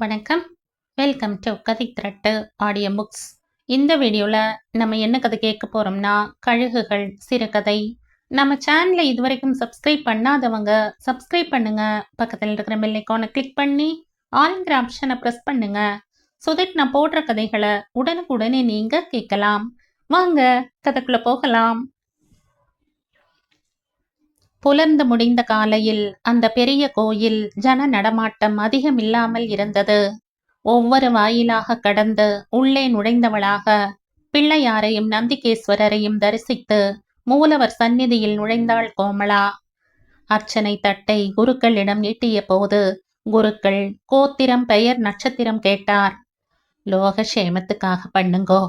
வணக்கம். Welcome to கதை திரட்டு audio books. இந்த வீடியோவில் நம்ம என்ன கதை கேட்க போகிறோம்னா, கழுகுகள் சிறுகதை. நம்ம சேனலை இதுவரைக்கும் சப்ஸ்கிரைப் பண்ணாதவங்க சப்ஸ்கிரைப் பண்ணுங்க. பக்கத்தில் இருக்கிற பெல் ஐகானை கிளிக் பண்ணி ஆல்ங்கிற ஆப்ஷனை ப்ரெஸ் பண்ணுங்க. ஸோ தட் நான் போடுற கதைகளை உடனுக்குடனே நீங்கள் கேட்கலாம். வாங்க கதைக்குள்ளே போகலாம். புலர்ந்து முடிந்த காலையில் அந்த பெரிய கோயில் ஜன நடமாட்டம் அதிகமில்லாமல் இருந்தது. ஒவ்வொரு வாயிலாக கடந்து உள்ளே நுழைந்தவளாக பிள்ளையாரையும் நந்திகேஸ்வரரையும் தரிசித்து மூலவர் சந்நிதியில் நுழைந்தாள் கோமளா. அர்ச்சனை தட்டை குருக்களிடம் நீட்டிய போது குருக்கள் கோத்திரம், பெயர், நட்சத்திரம் கேட்டார். லோகக்ஷேமத்துக்காக பண்ணுங்கோ.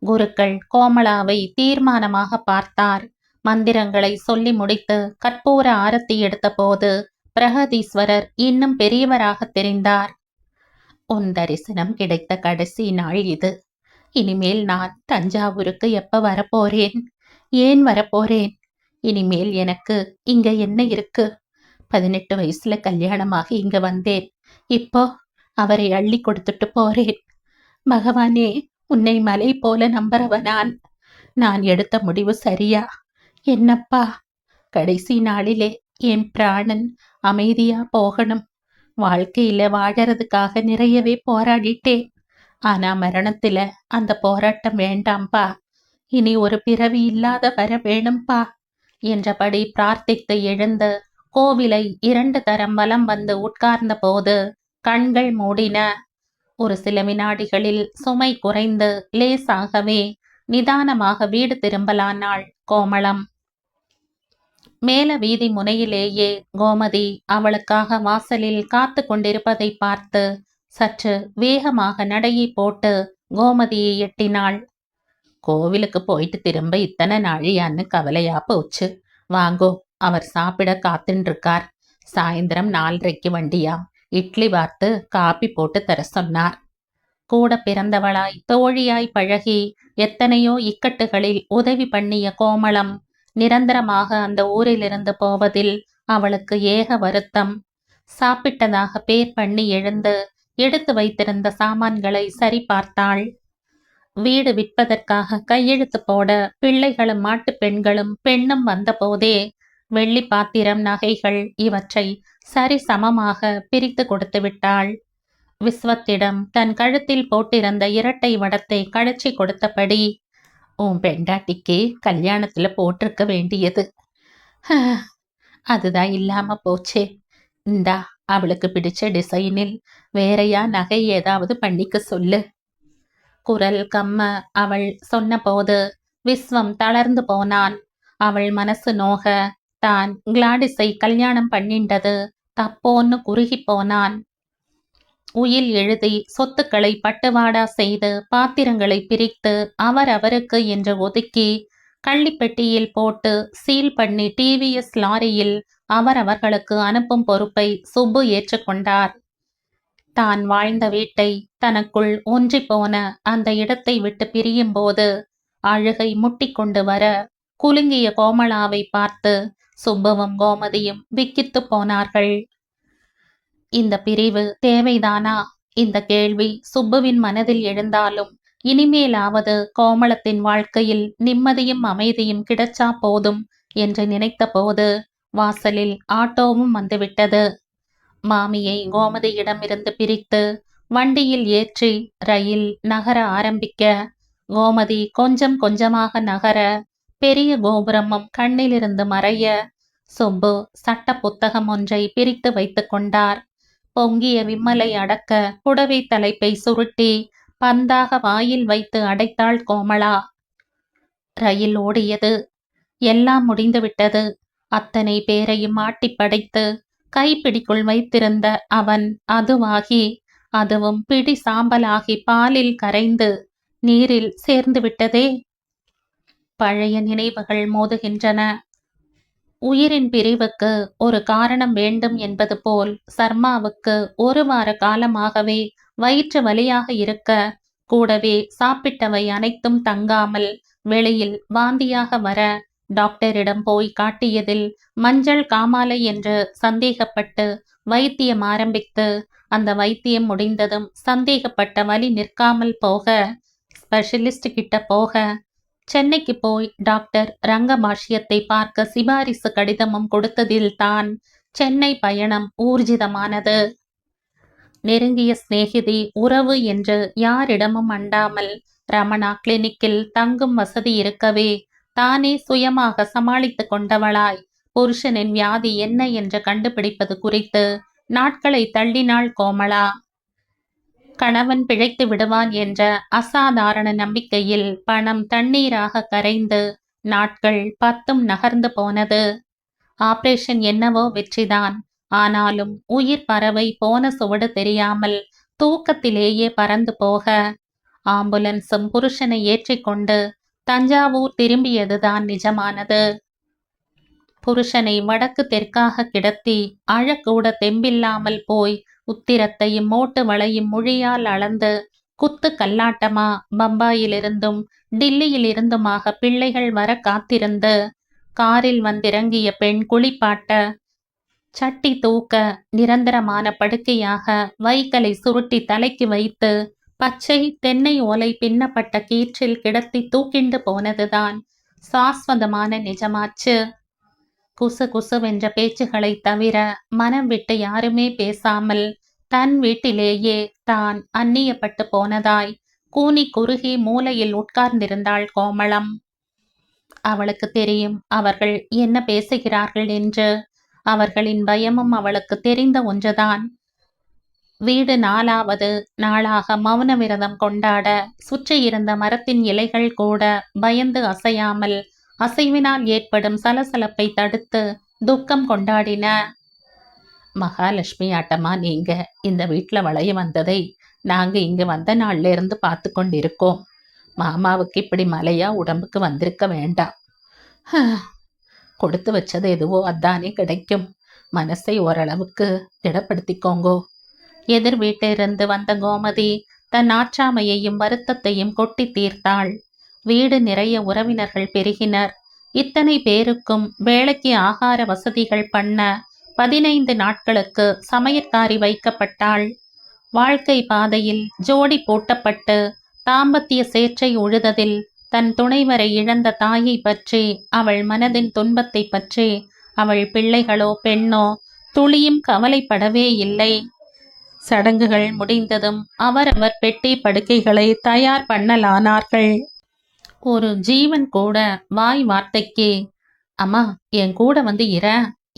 குருக்கள் கோமளாவை தீர்மானமாக பார்த்தார். மந்திரங்களை சொல்லி முடித்து கற்பூர ஆரத்தி எடுத்த போது பிரகதீஸ்வரர் இன்னும் பெரியவராக தெரிந்தார். உன் தரிசனம் கிடைத்த கடைசி நாள் இது. இனிமேல் நான் தஞ்சாவூருக்கு எப்ப வரப்போறேன்? ஏன் வரப்போறேன்? இனிமேல் எனக்கு இங்க என்ன இருக்கு? 18 வயசுல கல்யாணமாகி இங்க வந்தேன். இப்போ அவரை அள்ளி கொடுத்துட்டு போறேன். பகவானே, உன்னை மலை போல நம்புறவ நான் எடுத்த முடிவு சரியா? என்னப்பா, கடைசி நாளிலே என் பிராணன் அமைதியா போகணும். வாழ்க்கையில வாழறதுக்காக நிறையவே போராடிட்டேன். ஆனா மரணத்துல அந்த போராட்டம் வேண்டாம்பா. இனி ஒரு பிறவி இல்லாத வர வேணும்பா என்றபடி பிரார்த்தித்து எழுந்து கோவிலை 2 தரம் வலம் வந்து உட்கார்ந்த போது கண்கள் மூடின. ஒரு சில வினாடிகளில் சுமை குறைந்து லேசாகவே நிதானமாக வீடு திரும்பலானாள் கோமளம். மேல வீதி முனையிலேயே கோமதி அவளுக்காக வாசலில் காத்து கொண்டிருப்பதை பார்த்து சற்று வேகமாக நடையை போட்டு கோமதியை எட்டினாள். கோவிலுக்கு போயிட்டு திரும்ப இத்தனை நாழியான்னு கவலையா போச்சு. வாங்கோ, அவர் சாப்பிட காத்துருக்கார். சாயந்தரம் 4:30 வண்டியாம். இட்லி வார்த்து காப்பி போட்டு தர சொன்னார். கூட பிறந்தவளாய் தோழியாய் பழகி எத்தனையோ இக்கட்டுகளில் உதவி பண்ணிய கோமளம் நிரந்தரமாக அந்த ஊரிலிருந்து போவதில் அவளுக்கு ஏக வருத்தம். சாப்பிட்டதாக பேர் பண்ணி எழுந்து எடுத்து வைத்திருந்த சாமான்களை சரி பார்த்தாள். வீடு விற்பதற்காக கையெழுத்து போட பிள்ளைகளும் மாட்டு பெண்களும் பெண்ணும் வந்தபோதே வெள்ளி பாத்திரம், நகைகள் இவற்றை சரி சமமாக பிரித்து கொடுத்து விட்டாள். விஸ்வத்திடம் தன் கழுத்தில் போட்டிருந்த இரட்டை வடத்தை கழச்சி கொடுத்தபடி, உன் பெண்டாட்டிக்கு கல்யாணத்துல போட்டிருக்க வேண்டியது அதுதான் இல்லாம போச்சே. இந்தா, அவளுக்கு பிடிச்ச டிசைனில் வேறையா நகை ஏதாவது பண்ணிக்க சொல்லு. குரல் கம்ம அவள் சொன்ன போது விஸ்வம் தளர்ந்து போனான். அவள் மனசு நோக தான் கிளாடிஸை கல்யாணம் பண்ணிண்டது தப்போன்னு குறுகி போனான். உயில் எழுதி சொத்துக்களை பட்டுவாடா செய்து பாத்திரங்களை பிரித்து அவருக்கு என்று ஒதுக்கி கள்ளிப்பெட்டியில் போட்டு சீல் பண்ணி டிவிஎஸ் லாரியில் அவர்களுக்கு அனுப்பும் பொறுப்பை சுப்பு ஏற்றுக்கொண்டார். தான் வாழ்ந்த வீட்டை, தனக்குள் ஒன்றி போன அந்த இடத்தை விட்டு பிரியும் போது அழுகை முட்டிக்கொண்டு வர குலுங்கிய கோமளாவை பார்த்து சுப்புவும் கோமதியும் விக்கித்து போனார்கள். இந்த பிரிவு தேவைதானா? இந்த கேள்வி சுப்புவின் மனதில் எழுந்தாலும் இனிமேலாவது கோமளத்தின் வாழ்க்கையில் நிம்மதியும் அமைதியும் கிடைச்சா போதும் என்று நினைத்த போது வாசலில் ஆட்டோவும் வந்துவிட்டது. மாமியை கோமதியிடமிருந்து பிரித்து வண்டியில் ஏற்றி ரயில் நகர ஆரம்பிக்க கோமதி கொஞ்சம் கொஞ்சமாக நகர பெரிய கோபுரமும் கண்ணிலிருந்து மறைய சுப்பு சட்ட புத்தகம் ஒன்றை பிரித்து வைத்து கொண்டார். பொங்கிய விம்மலை அடக்க புடவை தலைப்பை சுருட்டி பந்தாக வாயில் வைத்து அடைத்தாள் கோமளா. ரயில் ஓடியது. எல்லாம் முடிந்துவிட்டது. அத்தனை பேரையும் ஆட்டி படைத்து கைப்பிடிக்குள் வைத்திருந்த அவன் அதுவாகி, அதுவும் பிடி சாம்பலாகி பாலில் கரைந்து நீரில் சேர்ந்து விட்டதே. பழைய நினைவுகள் மோதுகின்றன. உயிரின் பிரிவுக்கு ஒரு காரணம் வேண்டும் என்பது போல் சர்மாவுக்கு 1 வார காலமாகவே வயிற்று வலியாக இருக்க, கூடவே சாப்பிட்டவை அனைத்தும் தங்காமல் வெளியில் வாந்தியாக வர டாக்டரிடம் போய் காட்டியதில் மஞ்சள் காமாலை என்று சந்தேகப்பட்டு வைத்தியம் ஆரம்பித்து அந்த வைத்தியம் முடிந்ததும் சந்தேகப்பட்ட வலி நிற்காமல் போக ஸ்பெஷலிஸ்ட் கிட்ட போக சென்னைக்கு போய் டாக்டர் ரங்கபாஷ்யத்தை பார்க்க சிபாரிசு கடிதமும் கொடுத்ததில்தான் சென்னை பயணம் ஊர்ஜிதமானது. நெருங்கிய சிநேகிதி உறவு என்று யாரிடமும் அண்டாமல் ரமணா கிளினிக்கில் தங்கும் வசதி இருக்கவே தானே சுயமாக சமாளித்து கொண்டவளாய் புருஷனின் வியாதி என்ன என்று கண்டுபிடிப்பது குறித்து நாட்களை தள்ளினாள் கோமளா. கணவன் பிழைத்து விடுவான் என்ற அசாதாரண நம்பிக்கையில் பணம் தண்ணீராக கரைந்து நாட்கள் 10 நகர்ந்து போனது. ஆபரேஷன் என்னவோ வெற்றிதான். ஆனாலும் உயிர் பறவை போன சுவடு தெரியாமல் தூக்கத்திலேயே பறந்து போக ஆம்புலன்ஸும் புருஷனை ஏற்றிக்கொண்டு தஞ்சாவூர் திரும்பியதுதான் நிஜமானது. புருஷனை வடக்கு தெற்காக கிடத்தி அழக்கூட தெம்பில்லாமல் போய் உத்திரத்தையும் மோட்டு வளையும் மொழியால் அளந்து குத்து கல்லாட்டமா பம்பாயிலிருந்தும் டில்லியிலிருந்துமாக பிள்ளைகள் வர காத்திருந்து காரில் வந்திறங்கிய பெண் குளிப்பாட்ட சட்டி தூக்க நிரந்தரமான படுக்கையாக வைக்கலை சுருட்டி தலைக்கு வைத்து பச்சை தென்னை ஓலை பின்னப்பட்ட கீற்றில் கிடத்தி தூக்கிண்டு போனதுதான் சாஸ்வதமான நிஜமாச்சு. குசு குசுவென்ற பேச்சுகளை தவிர மனம் விட்டு யாருமே பேசாமல் தன் வீட்டிலேயே தான் அந்நியப்பட்டு போனதாய் கூனி குறுகி மூலையில் உட்கார்ந்திருந்தாள் கோமளம். அவளுக்கு தெரியும் அவர்கள் என்ன பேசுகிறார்கள் என்று. அவர்களின் பயமும் அவளுக்கு தெரிந்த ஒன்றுதான். வீடு 4வது நாளாக மௌன விரதம் கொண்டாட சுற்றியிருந்த மரத்தின் இலைகள் கூட பயந்து அசையாமல் அசைவினால் ஏற்படும் சலசலப்பை தடுத்து துக்கம் கொண்டாடின. மகாலட்சுமி ஆட்டமா நீங்க இந்த வீட்டில் வளைய வந்ததை நாங்க இங்க வந்த நாள்ல இருந்து பார்த்து கொண்டிருக்கோம். மாமாவுக்கு இப்படி மலையா உடம்புக்கு வந்திருக்க வேண்டாம். கொடுத்து வச்சது எதுவோ அதானே கிடைக்கும். மனசை ஓரளவுக்கு திடப்படுத்திக்கோங்கோ. எதிர் வீட்டிலிருந்து வந்த கோமதி தன் ஆற்றாமையையும் வருத்தத்தையும் கொட்டி தீர்த்தாள். வீடு நிறைய உறவினர்கள் பெருகினர். இத்தனை பேருக்கும் வேலைக்கு ஆகார வசதிகள் பண்ண 15 நாட்களுக்கு சமையற்காரி வைக்கப்பட்டாள். வாழ்க்கை பாதையில் ஜோடி பூட்டப்பட்டு தாம்பத்திய சேற்றை உழுததில் தன் துணைவரை இழந்த தாயை பற்றி, அவள் மனதின் துன்பத்தை பற்றி அவள் பிள்ளைகளோ பெண்ணோ துளியும் கவலைப்படவே இல்லை. சடங்குகள் முடிந்ததும் அவரவர் பெட்டி படுக்கைகளை தயார் பண்ணலானார்கள். ஒரு ஜீவன் கூட வாய் வார்த்தைக்கு அம்மா என் கூட வந்து இர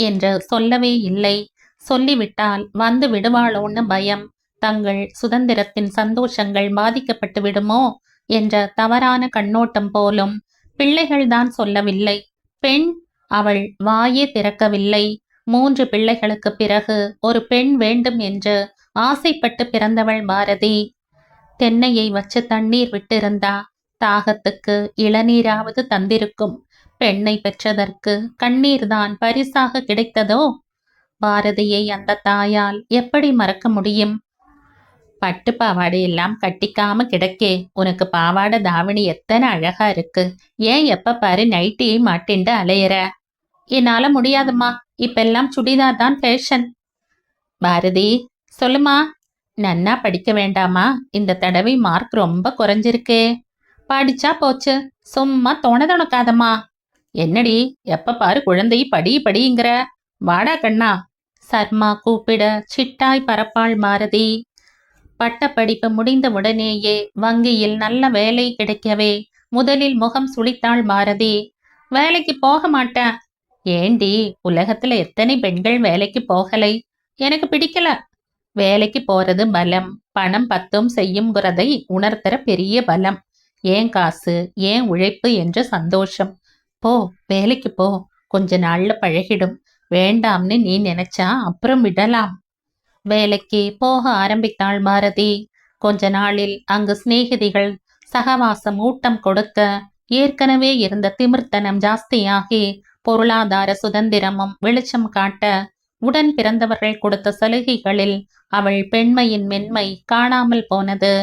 என்று சொல்லவே இல்லை. சொல்லிவிட்டால் வந்து விடுவாளோன்னு பயம். தங்கள் சுதந்திரத்தின் சந்தோஷங்கள் பாதிக்கப்பட்டு விடுமோ என்ற தவறான கண்ணோட்டம் போலும். பிள்ளைகள்தான் சொல்லவில்லை. பெண் அவள் வாயே திறக்கவில்லை. 3 பிள்ளைகளுக்கு பிறகு ஒரு பெண் வேண்டும் என்று ஆசைப்பட்டு பிறந்தவள் பாரதி. தென்னையை வச்சு தண்ணீர் விட்டிருந்தா தாகத்துக்கு இளநீராவது தந்திருக்கும். பெண்ணை பெற்றதற்கு கண்ணீர்தான் பரிசாக கிடைத்ததோ? பாரதியை அந்த தாயால் எப்படி மறக்க முடியும்? பட்டு பாவாடை எல்லாம் கட்டிக்காம கிடக்கே, உனக்கு பாவாடை தாவணி எத்தனை அழகா இருக்கு. ஏன் எப்ப பாரு நைட்டியை மாட்டிண்டு அலையிற? என்னால முடியாதுமா, இப்பெல்லாம் சுடிதார் தான் ஃபேஷன். பாரதி சொல்லுமா. நன்னா படிக்க வேண்டாமா? இந்த தடவை மார்க் ரொம்ப குறைஞ்சிருக்கே. படிச்சா போச்சு, சும்மா தோணதொணக்காதம்மா. என்னடி எப்ப பாரு குழந்தை படி படிங்கிற? வாடா கண்ணா. சர்மா கூப்பிட சிட்டாய் பரப்பாள் பாரதி. பட்டப்படிப்பு முடிந்த உடனேயே வங்கியில் நல்ல வேலை கிடைக்கவே முதலில் முகம் சுளித்தாள் பாரதி. வேலைக்கு போக மாட்டேன். ஏண்டி, உலகத்துல எத்தனை பெண்கள் வேலைக்கு போகலை? எனக்கு பிடிக்கல. வேலைக்கு போறது பலம், பணம் 10 செய்யுங்கிறதை உணர்த்துற பெரிய பலம். ஏன் காசு, ஏன் உழைப்பு என்ற சந்தோஷம். போ, வேலைக்கு போ. கொஞ்ச நாள்ல பழகிடும். வேண்டாம்னு நீ நினைச்சா அப்புறம் விடலாம். வேலைக்கு போக ஆரம்பித்தாள் பாரதி. கொஞ்ச நாளில் அங்கு சிநேகிதிகள் சகவாசம் ஊட்டம் கொடுக்க ஏற்கனவே இருந்த திமிர்த்தனம் ஜாஸ்தியாகி பொருளாதார சுதந்திரமும் வெளிச்சம் காட்ட உடன் பிறந்தவர்கள் கொடுத்த சலுகைகளில் அவள் பெண்மையின் மென்மை காணாமல் போனது.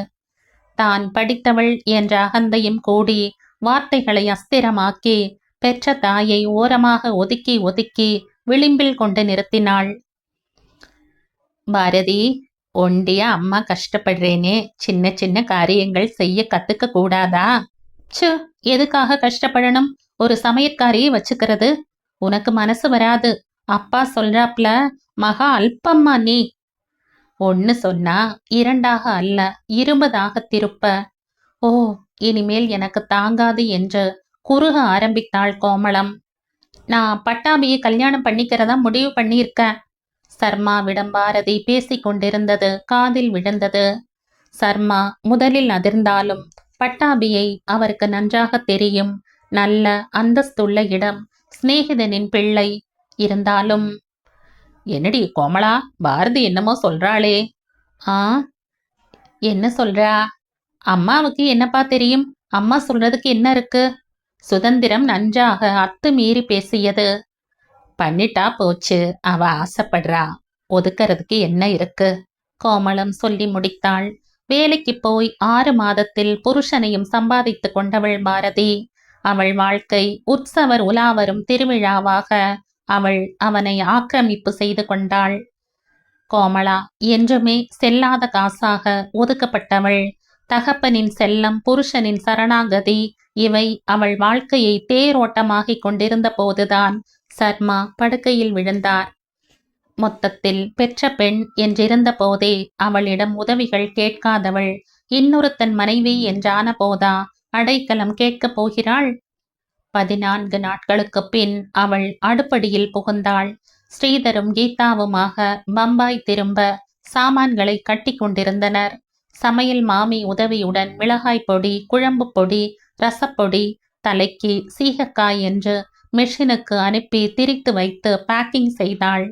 தான் படித்தவள் என்ற அகந்தையும் கூடி வார்த்தைகளை அஸ்திரமாக்கி பெற்ற தாயை ஓரமாக ஒதுக்கி விளிம்பில் கொண்டு நிறுத்தினாள். பாரதி, ஒண்டியா அம்மா கஷ்டப்படுறேனே, சின்ன சின்ன காரியங்கள் செய்ய கத்துக்க கூடாதா? ச்சு, எதுக்காக கஷ்டப்படணும்? ஒரு சமையற்காரியை வச்சுக்கிறது உனக்கு மனசு வராது. அப்பா சொல்றாப்ல, மகா அல்பம்மா நீ. ஒன்னு சொன்னா இரண்டாக அல்ல, 20 திருப்ப. ஓ, இனிமேல் எனக்கு தாங்காது என்று குறுக ஆரம்பித்தாள் கோமளம். நான் பட்டாபியை கல்யாணம் பண்ணிக்கிறதா முடிவு பண்ணியிருக்கேன். சர்மாவிடம் பாரதி பேசிக் கொண்டிருந்தது காதில் விழுந்தது. சர்மா முதலில் அதிர்ந்தாலும் பட்டாபியை அவருக்கு நன்றாக தெரியும். நல்ல அந்தஸ்துள்ள இடம், சிநேகிதனின் பிள்ளை. இருந்தாலும், என்னடி கோமளா, பாரதி என்னமோ சொல்றாளே? ஆ, என்ன சொல்றா? அம்மாவுக்கு என்னப்பா தெரியும்? அம்மா சொல்றதுக்கு என்ன இருக்கு? சுதந்திரம் நன்றாக அத்துமீறி பேசியது. பண்ணிட்டா போச்சு, அவ ஆசைப்படுறா, ஒதுக்கிறதுக்கு என்ன இருக்கு? கோமளம் சொல்லி முடித்தாள். வேலைக்கு போய் 6 மாதத்தில் புருஷனையும் சம்பாதித்து கொண்டவள் பாரதி. அவள் வாழ்க்கை உற்சவர் உலாவரும் திருவிழாவாக அவள் அவனை ஆக்கிரமிப்பு செய்து கொண்டாள். கோமளா என்றுமே செல்லாத காசாக ஒதுக்கப்பட்டவள். தகப்பனின் செல்லம், புருஷனின் சரணாகதி, இவை அவள் வாழ்க்கையை தேரோட்டமாகிக் கொண்டிருந்த போதுதான் சர்மா படுக்கையில் விழுந்தார். மொத்தத்தில் பெற்ற பெண் என்றிருந்த போதே அவளிடம் உதவிகள் கேட்காதவள் இன்னொருத்தன் மனைவி என்றான போதா அடைக்கலம் கேட்கப் போகிறாள்? 14 நாட்களுக்கு பின் அவள் அடுப்படியில் புகுந்தாள். ஸ்ரீதரும் கீதாவுமாக பம்பாய் திரும்ப சாமான்களை கட்டி கொண்டிருந்தனர். சமையல் மாமி உதவியுடன் மிளகாய் பொடி, குழம்பு பொடி, ரசப்பொடி, தலைக்கு சீகக்காய் என்று மெஷினுக்கு அனுப்பி திரித்து வைத்து பேக்கிங் செய்தாள்.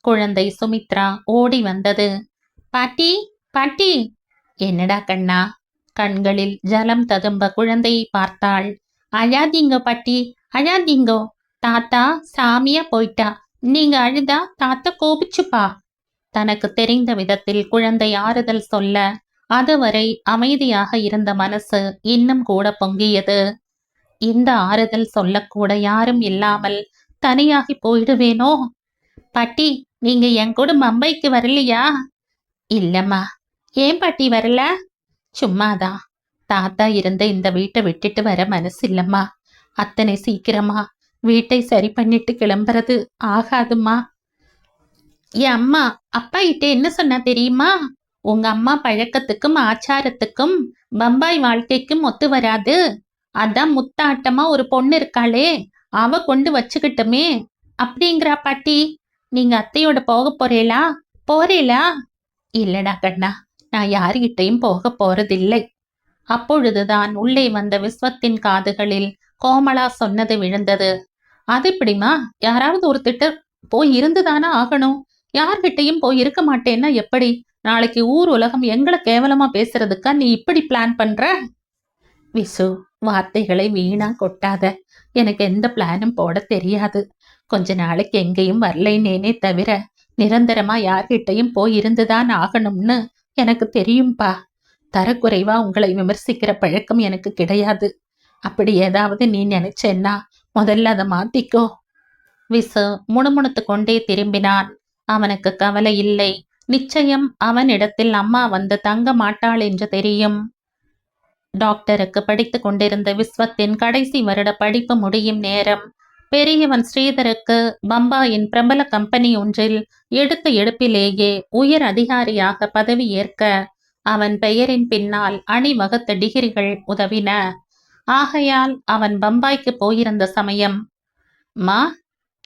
குழந்தை சுமித்ரா ஓடி வந்தது. பாட்டி, பாட்டி. என்னடா கண்ணா? கண்களில் ஜலம் ததும்ப குழந்தையை பார்த்தாள். அழாதீங்கோ பாட்டி, அழாதீங்கோ. தாத்தா சாமியா போயிட்டா, நீங்க அழுதா தாத்தா கோபிச்சுப்பா. தனக்கு தெரிந்த விதத்தில் குழந்தை ஆறுதல் சொல்ல அதுவரை அமைதியாக இருந்த மனசு இன்னும் கூட பொங்கியது. இந்த ஆறுதல் சொல்லக்கூட யாரும் இல்லாமல் தனியாகி போயிடுவேனோ? பாட்டி, நீங்க என் கூட பம்பைக்கு வரலையா? இல்லம்மா. ஏன் பாட்டி வரல? சும்மாதான். தாத்தா இருந்த இந்த வீட்டை விட்டுட்டு வர மனசு இல்லம்மா. அத்தனை சீக்கிரமா வீட்டை சரி பண்ணிட்டு கிளம்புறது ஆகாதுமா. என் அம்மா அப்பா கிட்ட என்ன சொன்னா தெரியுமா? உங்க அம்மா பழக்கத்துக்கும் ஆச்சாரத்துக்கும் பம்பாய் வாழ்க்கைக்கும் ஒத்து வராது. அதான் முத்தாட்டமா ஒரு பொண்ணு இருக்காளே, அவ கொண்டு வச்சுக்கிட்டுமே அப்படிங்கிறா பாட்டி. நீங்க அத்தையோட போக போறேளா? போறேளா? இல்லடா கண்ணா, நான் யாருகிட்டையும் போக போறதில்லை. அப்பொழுதுதான் உள்ளே வந்த விஸ்வத்தின் காதுகளில் கோமளா சொன்னது விழுந்தது. அது எப்படிமா? யாராவது ஒரு திட்டம் போய் இருந்துதானே ஆகணும். யார்கிட்டையும் போய் இருக்க மாட்டேன்னா எப்படி? நாளைக்கு ஊர் உலகம் எங்களை கேவலமா பேசுறதுக்கா நீ இப்படி பிளான் பண்ற? விசு, வார்த்தைகளை வீணா கொட்டாத. எனக்கு எந்த பிளானும் போட தெரியாது. கொஞ்ச நாளைக்கு எங்கேயும் வரலைனேனே தவிர நிரந்தரமா யார்கிட்டையும் போய் இருந்துதான் ஆகணும்னு எனக்கு தெரியும்பா. தரக்குறைவா உங்களை விமர்சிக்கிற பழக்கம் எனக்கு கிடையாது. அப்படி ஏதாவது நீ நினைச்சேன்னா முதல்ல அதை மாத்திக்கோ. விசு முணுமுணுத்து கொண்டே திரும்பினான். அவனுக்கு கவலை இல்லை. நிச்சயம் அவனிடத்தில் அம்மா வந்து தங்க மாட்டாள் என்று தெரியும். டாக்டருக்கு படித்து கொண்டிருந்த விஸ்வத்தின் கடைசி வருட படிப்பு முடியும் நேரம். பெரியவன் ஸ்ரீதருக்கு பம்பாயின் பிரபல கம்பெனி ஒன்றில் எடுத்த எடுப்பிலேயே உயர் அதிகாரியாக பதவி ஏற்க அவன் பெயரின் பின்னால் அணிவகுத்த டிகிரிகள் உதவின. ஆகையால் அவன் பம்பாய்க்கு போயிருந்த சமயம். மா,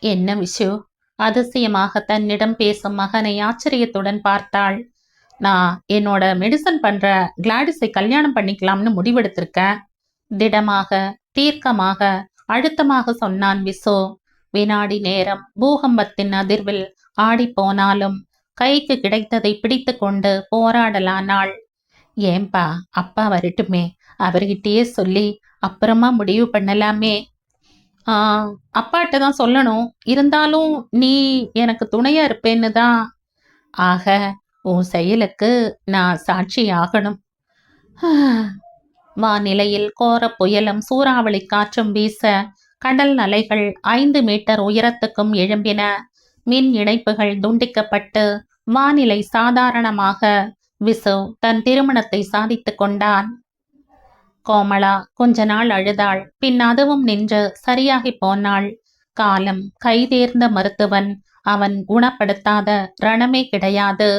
என்ன விஷு? அதிசயமாக தன்னிடம் பேசும் மகனை ஆச்சரியத்துடன் பார்த்தாள். நான் என்னோட மெடிசன் பண்ற கிளாடிஸை கல்யாணம் பண்ணிக்கலாம்னு முடிவெடுத்திருக்கேன். திடமாக, தீர்க்கமாக, அழுத்தமாக சொன்னான் விசு. வினாடி நேரம் பூகம்பத்தின் அதிர்வில் ஆடி போனாலும் கைக்கு கிடைத்ததை பிடித்து கொண்டு போராடலானாள். ஏன்பா, அப்பா வரட்டுமே, அவர்கிட்டயே சொல்லி அப்புறமா முடிவு பண்ணலாமே. அப்பாட்ட தான் சொல்லணும். இருந்தாலும் நீ எனக்கு துணையா இருப்பேன்னு தான். ஆக உன் செயலுக்கு நான் சாட்சி ஆகணும். வானிலையில் கோர புயலும் சூறாவளி காற்றும் வீச கடல் அலைகள் 5 மீட்டர் உயரத்துக்கும் எழும்பின. மின் இணைப்புகள் துண்டிக்கப்பட்டு வானிலை சாதாரணமாக. விசு தன் திருமணத்தை சாதித்துக் கொண்டான். கோமளா கொஞ்ச நாள் அழுதாள். பின் அதுவும் நின்று சரியாகி போனாள். காலம் கைதேர்ந்த மருத்துவன். அவன் குணப்படுத்தாத ரணமே கிடையாது.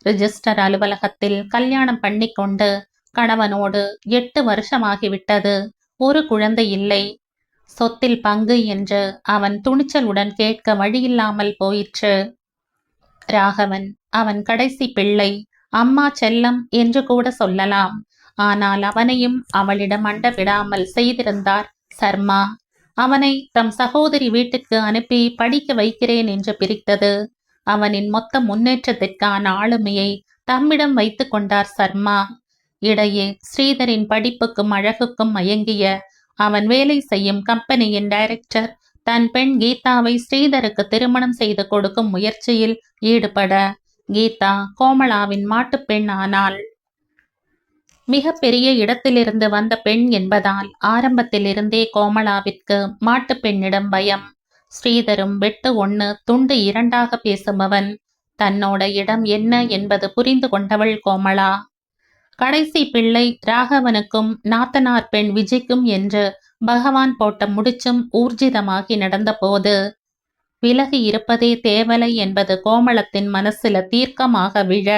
ரிஜிஸ்டர் அலுவலகத்தில் கல்யாணம் பண்ணிக்கொண்டு கணவனோடு 8 வருஷமாகிவிட்டது. ஒரு குழந்தை இல்லை. சொத்தில் பங்கு என்று அவன் துணிச்சலுடன் கேட்க வழியில்லாமல் போயிற்று. ராகவன் அவன் கடைசி பிள்ளை. அம்மா செல்லம் என்று கூட சொல்லலாம். ஆனால் அவனையும் அவளிடம் அண்ட விடாமல் செய்திருந்தார் சர்மா. அவனை தம் சகோதரி வீட்டுக்கு அனுப்பி படிக்க வைக்கிறேன் என்று பிரித்தது. அவனின் மொத்த முன்னேற்றத்திற்கான ஆளுமையை தம்மிடம் வைத்து கொண்டார் சர்மா. இடையே ஸ்ரீதரின் படிப்புக்கும் அழகுக்கும் மயங்கிய அவன் வேலை செய்யும் கம்பெனியின் டைரக்டர் தன் பெண் கீதாவை ஸ்ரீதருக்கு திருமணம் செய்து கொடுக்கும் முயற்சியில் ஈடுபட கீதா கோமளாவின் மாட்டுப்பெண் ஆனாள். மிக பெரிய இடத்திலிருந்து வந்த பெண் என்பதால் ஆரம்பத்திலிருந்தே கோமளாவிற்கு மாட்டுப்பெண்ணிடம் பயம். ஸ்ரீதரும் வெட்டு 1 துண்டு 2 பேசுபவன். தன்னோட இடம் என்ன என்பது புரிந்து கொண்டவள் கோமளா. கடைசி பிள்ளை ராகவனுக்கும் நாத்தனார் பெண் விஜய்க்கும் என்று பகவான் போட்ட முடிச்சும் ஊர்ஜிதமாகி நடந்த போது விலகி இருப்பதே தேவலை என்பது கோமளத்தின் மனசுல தீர்க்கமாக விழ,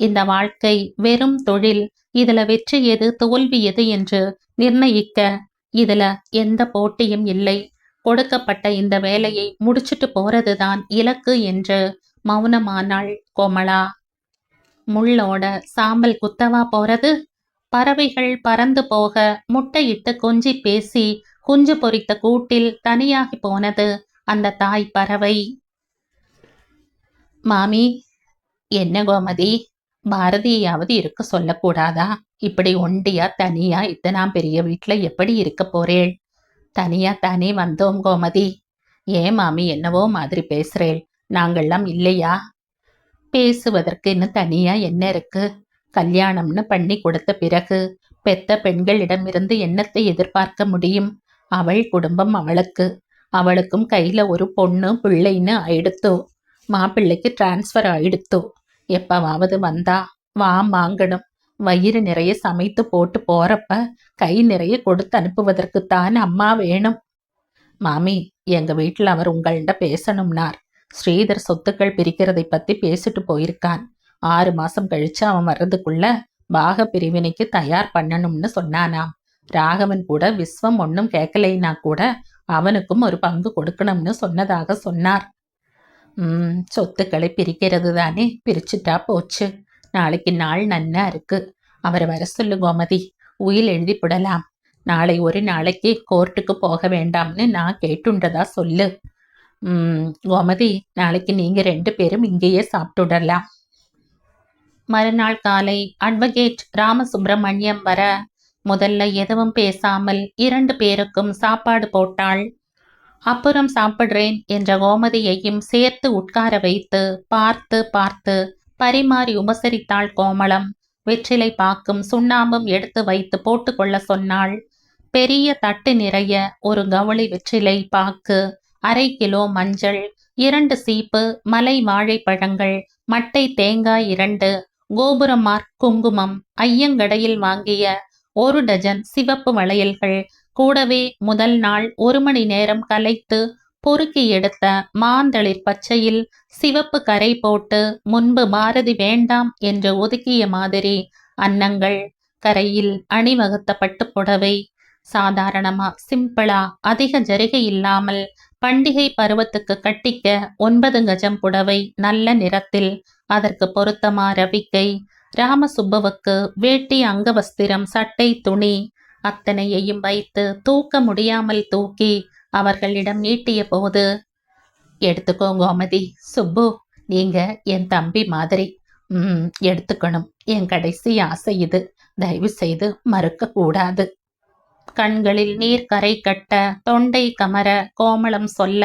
இந்த வாழ்க்கை வெறும் தொழில், இதுல வெற்றி எது தோல்வி எது என்று நிர்ணயிக்க இதுல எந்த போட்டியும் இல்லை, கொடுக்கப்பட்ட இந்த வேலையை முடிச்சுட்டு போறதுதான் இலக்கு என்று மௌனமானாள் கோமளா. முள்ளோட சாம்பல் குத்தவா போறது? பறவைகள் பறந்து போக முட்டையிட்டு கொஞ்சி பேசி குஞ்சு பொறித்த கூட்டில் தனியாகி போனது அந்த தாய் பறவை. மாமி, என்ன கோமதி, பாரதியாவது இருக்க சொல்லக்கூடாதா? இப்படி ஒண்டியா தனியா இத்தனாம் பெரிய வீட்டுல எப்படி இருக்க போறேள்? தனியா தானே வந்தோம் கோமதி. ஏன் மாமி என்னவோ மாதிரி பேசுறேள்? நாங்கள்லாம் இல்லையா? பேசுவதற்குன்னு தனியா என்ன இருக்கு? கல்யாணம்னு பண்ணி கொடுத்த பிறகு பெத்த பெண்களிடமிருந்து என்னத்தை எதிர்பார்க்க முடியும்? அவள் குடும்பம் அவளுக்கு, அவளுக்கும் கையில ஒரு பொண்ணு பிள்ளைன்னு ஆயிடுத்தோ. மாப்பிள்ளைக்கு டிரான்ஸ்ஃபர் ஆயிடுத்தோ. எப்பவாவது வந்தா வாங்கணும். வயிறு நிறைய சமைத்து போட்டு போறப்ப கை நிறைய கொடுத்து அனுப்புவதற்குத்தான் அம்மா வேணும். மாமி, எங்க வீட்டுல அவர் உங்கள்கிட்ட பேசணும்னார். ஸ்ரீதர் சொத்துக்கள் பிரிக்கிறதை பத்தி பேசிட்டு போயிருக்கான். 6 மாசம் கழிச்சு அவன் வர்றதுக்குள்ள பாக பிரிவினைக்கு தயார் பண்ணணும்னு சொன்னானாம். ராகவன் கூட விஸ்வம் ஒன்னும் கேட்கலைன்னா கூட அவனுக்கும் ஒரு பங்கு கொடுக்கணும்னு சொன்னதாக சொன்னார். சொத்துக்களை பிரிக்கிறது தானே, பிரிச்சுட்டா போச்சு. நாளைக்கு நாள் நன்னா இருக்கு. அவரை வர சொல்லு கோமதி, உயில் எழுதி போடலாம். நாளை ஒரு நாளைக்கு கோர்ட்டுக்கு போக வேண்டாம்னு நான் கேட்டுண்டதா சொல்லு. கோமதி, நாளைக்கு நீங்க 2 பேரும் இங்கேயே சாப்பிட்டுடலாம். மறுநாள் காலை அட்வொகேட் ராமசுப்பிரமணியம் வர முதல்ல எதுவும் பேசாமல் 2 பேருக்கும் சாப்பாடு போட்டாள். அப்புறம் சாப்பிடுறேன் என்ற கோமதியையும் சேர்த்து உட்கார வைத்து பார்த்து பார்த்து பரிமாறி உபசரித்தாள் கோமளம். வெற்றிலை பாக்கும் சுண்ணாம்பும் எடுத்து வைத்து போட்டுக்கொள்ள சொன்னாள். பெரிய தட்டு நிறைய ஒரு கவளி வெற்றிலை பாக்கு, 1/2 கிலோ மஞ்சள், 2 சீப்பு மலை வாழைப்பழங்கள், மட்டை தேங்காய் 2, கோபுரமார்க் குங்குமம், ஐயங்கடையில் வாங்கிய 1 டஜன் சிவப்பு வளையல்கள், கூடவே முதல் நாள் 1 மணி நேரம் கலைத்து பொறுக்கி எடுத்த மாந்தளிர் பச்சையில் சிவப்பு கரை போட்டு முன்பு பாரதி வேண்டாம் என்று ஒதுக்கிய மாதிரி அன்னங்கள், கரையில் அணிவகுத்த பட்டு புடவை, சாதாரணமா சிம்பிளா அதிக ஜரிகை இல்லாமல் பண்டிகை பருவத்துக்கு கட்டிக்க 9 கஜம் புடவை நல்ல நிறத்தில், அதற்கு பொருத்தமா ரவிக்கை, ராமசுப்புவுக்கு வேட்டி அங்கவஸ்திரம் சட்டை துணி, அத்தனையையும் வைத்து தூக்க முடியாமல் தூக்கி அவர்களிடம் நீட்டிய போது, எடுத்துக்கோ கோமதி, சுப்பு, நீங்க என் தம்பி மாதிரி. எடுத்துக்கணும். என் கடைசி ஆசை இது. தயவு செய்து மறுக்க கூடாது. கண்களில் நீர் கரை கட்ட தொண்டை கமர கோமளம் சொல்ல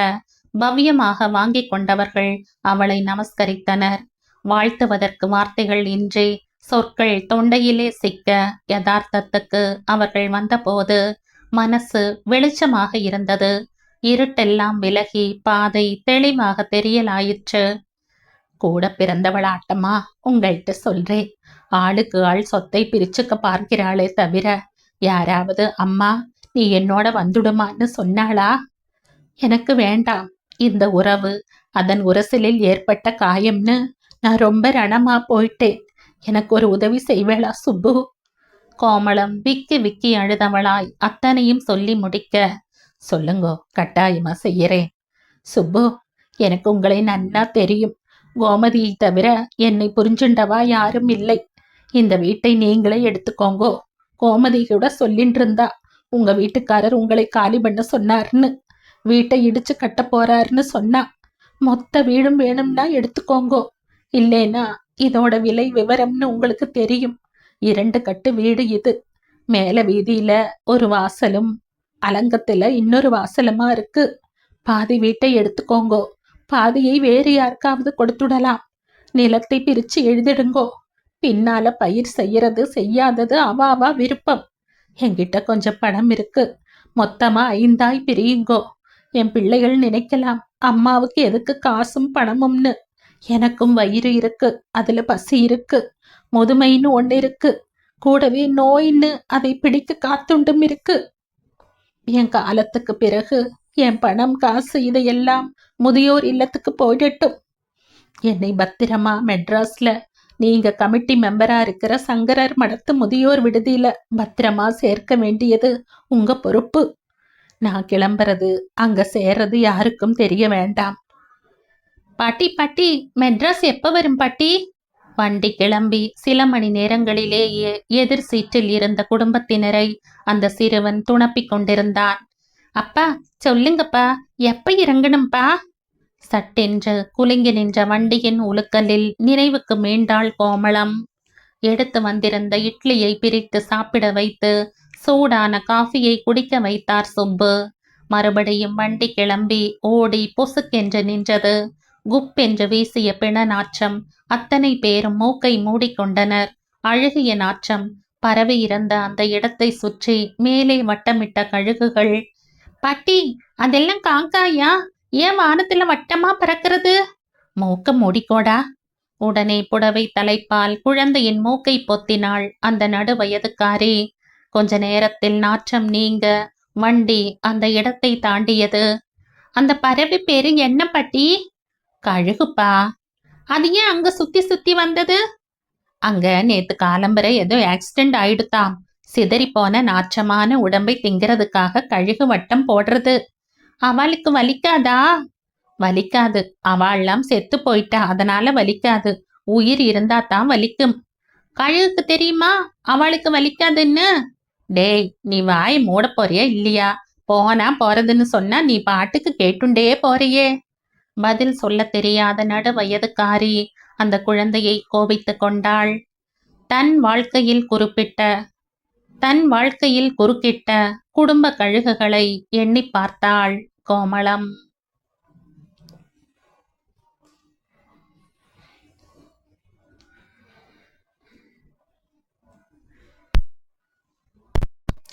பவ்யமாக வாங்கி கொண்டவர்கள் அவளை நமஸ்கரித்தனர். வாழ்த்துவதற்கு வார்த்தைகள் இன்றி சொற்கள் தொண்டையிலே சிக்க யதார்த்தத்துக்கு அவர்கள் வந்தபோது மனசு வெளிச்சமாக இருந்தது. இருட்டெல்லாம் விலகி பாதை தெளிவாக தெரியலாயிற்று. கூட பிறந்தவளாட்டமா உங்கள்கிட்ட சொல்றேன். ஆளுக்கு ஆள் சொத்தை பிரிச்சுக்க பார்க்கிறாளே தவிர யாராவது அம்மா நீ என்னோட வந்துடுமான்னு சொன்னாளா? எனக்கு வேண்டாம் இந்த உறவு. அதன் உரசலில் ஏற்பட்ட காயம்னு நான் ரொம்ப ரணமா போயிட்டேன். எனக்கு ஒரு உதவி செய்வேளா சுப்பு? கோமளம் விக்கி விக்கி அழுதவளாய் அத்தனையும் சொல்லி முடிக்க, சொல்லுங்கோ, கட்டாயமா செய்யறேன். சுப்பு, எனக்கு உங்களை நன்னா தெரியும். கோமதியை தவிர என்னை புரிஞ்சுண்டவா யாரும் இல்லை. இந்த வீட்டை நீங்களே எடுத்துக்கோங்கோ. கோமதி கூட சொல்லிட்டு இருந்தா உங்க வீட்டுக்காரர் உங்களை காலி பண்ண சொன்னார்னு, வீட்டை இடிச்சு கட்ட போறாருன்னு சொன்னா. மொத்த வீடும் வேணும்னா எடுத்துக்கோங்கோ. இல்லேனா இதோட விலை விவரம்னு உங்களுக்கு தெரியும். 2 கட்டு வீடு இது. மேல வீதியில ஒரு வாசலும் அலங்கத்துல இன்னொரு வாசலுமா இருக்கு. பாதி வீட்டை எடுத்துக்கோங்கோ, பாதியை வேறு யாருக்காவது கொடுத்துடலாம். நிலத்தை பிரிச்சு எழுதிடுங்கோ. பின்னால பயிர் செய்யறது செய்யாதது அவாவா விருப்பம். என்கிட்ட கொஞ்சம் பணம் இருக்கு. மொத்தமா 5ஆய் பிரியுங்கோ. என் பிள்ளைகள் நினைக்கலாம் அம்மாவுக்கு எதுக்கு காசும் பணமும்னு. எனக்கும் வயிறு இருக்கு, அதுல பசி இருக்கு. முதுமைன்னு ஒண்ணு இருக்கு, கூடவே நோயின்னு அதை பிடிக்க காத்துண்டும் இருக்கு. என் காலத்துக்கு பிறகு என் பணம் காசு இதையெல்லாம் முதியோர் இல்லத்துக்கு போயிடட்டும். என்னை பத்திரமா மெட்ராஸ்ல நீங்க கமிட்டி மெம்பரா இருக்கிற சங்கரர் மடத்து முதியோர் விடுதியில பத்திரமா சேர்க்க வேண்டியது உங்க பொறுப்பு. நான் கிளம்புறது அங்க சேர்றது யாருக்கும் தெரிய வேண்டாம். பாட்டி பாட்டி, மெட்ராஸ் எப்ப வரும் பாட்டி? வண்டி கிளம்பி சில மணி நேரங்களிலேயே எதிர் சீட்டில் இருந்த குடும்பத்தினரை அந்த சிறுவன் துணப்பிக் கொண்டிருந்தான். அப்பா சொல்லுங்கப்பா, எப்ப இறங்கணும்பா? சட்டென்று குலுங்கி நின்ற வண்டியின் உலுக்கலில் நினைவுக்கு மீண்டாள் கோமளம். எடுத்து வந்திருந்த இட்லியை பிரித்து சாப்பிட வைத்து சூடான காஃபியை குடிக்க வைத்தார் சுப்பு. மறுபடியும் வண்டி கிளம்பி ஓடி பொசுக்கென்று நின்றது. குப்பென்று வீசிய பிண நாற்றம். அத்தனை பேரும் மூக்கை மூடிக்கொண்டனர். அழுகிய நாற்றம் பரவி இருந்த அந்த இடத்தை சுற்றி மேலே வட்டமிட்ட கழுகுகள். பாட்டி, அதெல்லாம் காக்காயா? ஏன் வானத்துல வட்டமா பறக்கிறது? மூக்க மூடிக்கோடா. உடனே புடவை தலைப்பால் குழந்தையின் மூக்கை பொத்தினாள் அந்த நடுவயதுக்காரி. கொஞ்ச நேரத்தில் நாற்றம் நீங்க வண்டி அந்த இடத்தை தாண்டியது. அந்த பறவை பேரு என்ன பாட்டி? கழுகுப்பா. அது ஏன் அங்க சுத்தி சுத்தி வந்தது? அங்க நேத்து காலம்பரை ஏதோ ஆக்சிடென்ட் ஆயிடுத்தாம். சிதறி போன நாற்றமான உடம்பை திங்கிறதுக்காக கழுகு வட்டம் போடுறது. அவளுக்கு வலிக்காதா? வலிக்காது, அவள்லாம் செத்து போயிட்டா, அதனால வலிக்காது. உயிர் இருந்தா தான் வலிக்கும். கழுகுக்கு தெரியுமா அவளுக்கு வலிக்காதுன்னு? டேய், நீ வாய் மூட போறியா இல்லையா? போனா போறதுன்னு சொன்னா நீ பாட்டுக்கு கேட்டுண்டே போறியே. பதில் சொல்ல தெரியாத நடு வயதுக்காரி அந்த குழந்தையை கோபித்து கொண்டாள். தன் வாழ்க்கையில் குறுக்கிட்ட குடும்ப கழுகுகளை எண்ணி பார்த்தாள் கோமளம்.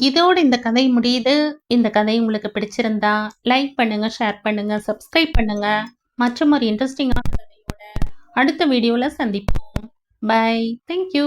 இதோடு இந்த கதை முடியுது. இந்த கதை உங்களுக்கு பிடிச்சிருந்தா லைக் பண்ணுங்க, ஷேர் பண்ணுங்க, சப்ஸ்கிரைப் பண்ணுங்க. மற்றும் ஒரு இன்ட்ரெஸ்டிங்கான கதையோட அடுத்த வீடியோல சந்திப்போம். பை. தேங்க்யூ.